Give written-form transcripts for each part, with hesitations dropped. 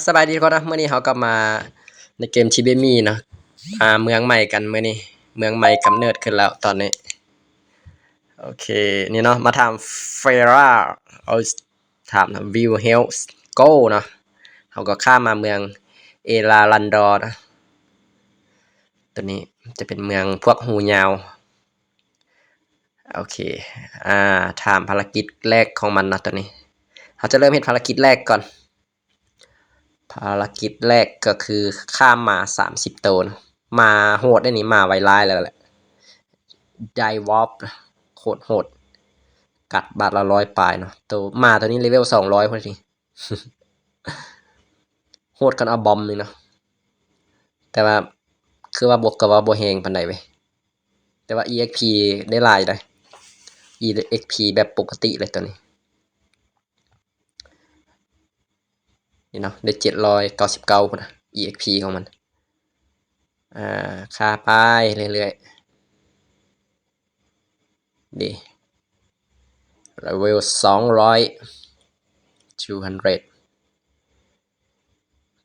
สบายดีทุกคนนะเมื่อนี้เขากลับมาในเกมชิเบมี่นะเมืองใหม่กันเมื่อนี้เมืองใหม่กำเนิดขึ้นแล้วตอนนี้โอเคนี่เนาะมาทำเฟราเอาถามวิวเฮลส์โก้เนาะเขาก็ข้ามมาเมืองเอลารันดอร์นะตัวนี้จะเป็นเมืองพวกหูยาวโอเคถามภารกิจแรกของมันนะตัวนี้เขาจะเริ่มเห็นภารกิจแรกก่อนภารกิจแรกก็คือข้ามมา30โตนมาโหดได้นี่มาไวร้ายแล้วแหละไดวอปโหดโหดกัดบาทละ100ปลายเนาะตัวนี้เลเวล200พอดีโหดกันเอาบอมเลยเนาะแต่ว่าคือว่าบวกกับว่าโบเฮงปันใดเว้ยแต่ว่า EXP ได้หลายได้ EXP แบบปกติเลยตัวนี้นี่เนาะได้799พุ่นนะ EXP ของมันค่าป้ายเรื่อยๆดีเลเวล200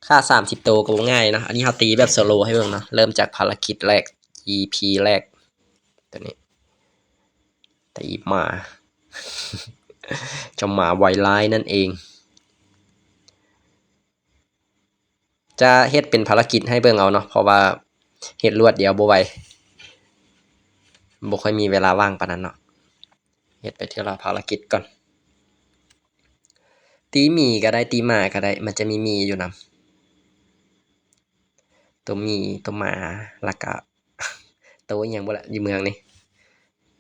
ค่า30โตก็ง่ายนะอันนี้เขาตีแบบโซโลให้เบิ่งเนาะเริ่มจากภารกิจแรก EP แรกตัวนี้ตีมาเจ้าหมาไวร้ายนั่นเองจะเฮ็ดเป็นภารกิจให้เบิ่งเอาเนาะเพราะว่าเฮ็ดรวดเดียวบ่ไหวบ่ค่อยมีเวลาว่างปานนั้นเนาะเฮ็ดไปเท่าละภารกิจก่อนตีหมีก็ได้ตีหมาก็ได้มันจะมีหมีอยู่นะตัวหมีตัวหมาแล้วก็ตัวอหยังบ่ล่ะอยู่เมืองนี่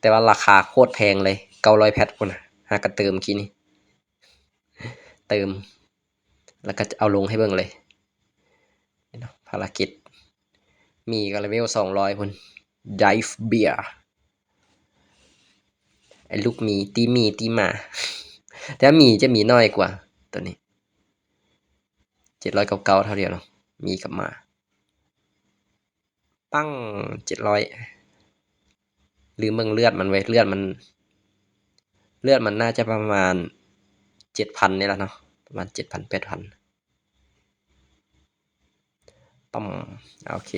แต่ว่าราคาโคตรแพงเลย900แพทพุ่นน่ะหากระเติมกี้นี่เติมแล้วก็เอาลงให้เบิ่งเลยนี่เนาะภารกิจมีก็เลเวล200พุ่น Dive Beer ไอ้ลูกหมีตีหมาแต่หมีจะมีน้อยกว่าตัวนี้799เท่าเดียวเนาะมีกับหมาปั้ง700ลืมเบิ่งเลือดมันไว้เลือดมันน่าจะประมาณ 7,000 นี่แหละเนาะประมาณ 7,000 8,000ปั๊มโอเค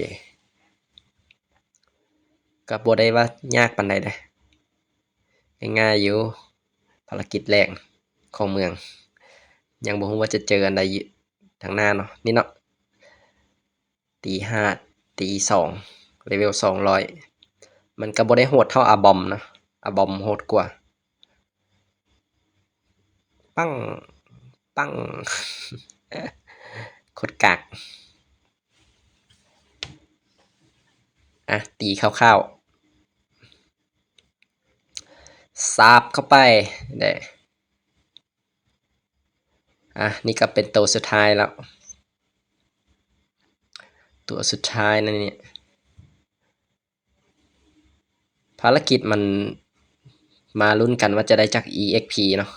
ก็บ่ได้ว่ายากปานใดเด้ง่ายๆอยู่ภารกิจแรกของเมืองยังบ่ฮู้ว่าจะเจออันใดทางหน้าเนาะนี่เนาะตี5ตี2เลเวล200มันก็บ่ได้โหดเท่าอาบอมนะอาบอมโหดกว่าปั้งปั้งโคตรกากตีคร่าวๆสาบเข้าไปได้นี่ก็เป็นตัวสุดท้ายแล้วตัวสุดท้ายนั่นเนี่ยภารกิจมันมาลุ้นกันว่าจะได้จาก EXP เนาะ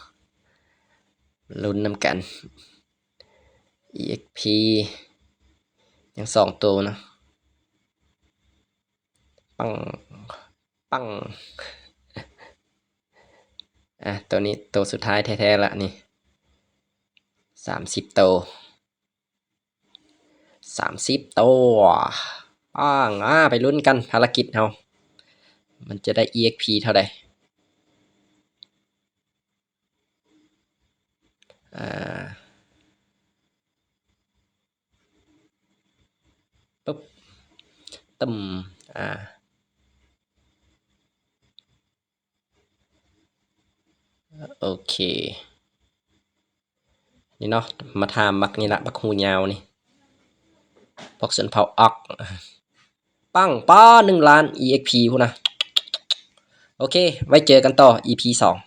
ลุ้นนำกัน EXP ยัง2ตัวเนาะปังปังตัวนี้ตัวสุดท้ายแท้ๆละนี่30ตัว30ตัวไปลุ้นกันภารกิจเฮามันจะได้ EXP เท่าใดปุ๊บตึมโอเคนี่เนาะมาถามบักนี่ละบักหูยาวนี่พวกชนเผ่าออกปั้งป้า1 ล้าน EXP พุ่นนะโอเคไว้เจอกันต่อ EP 2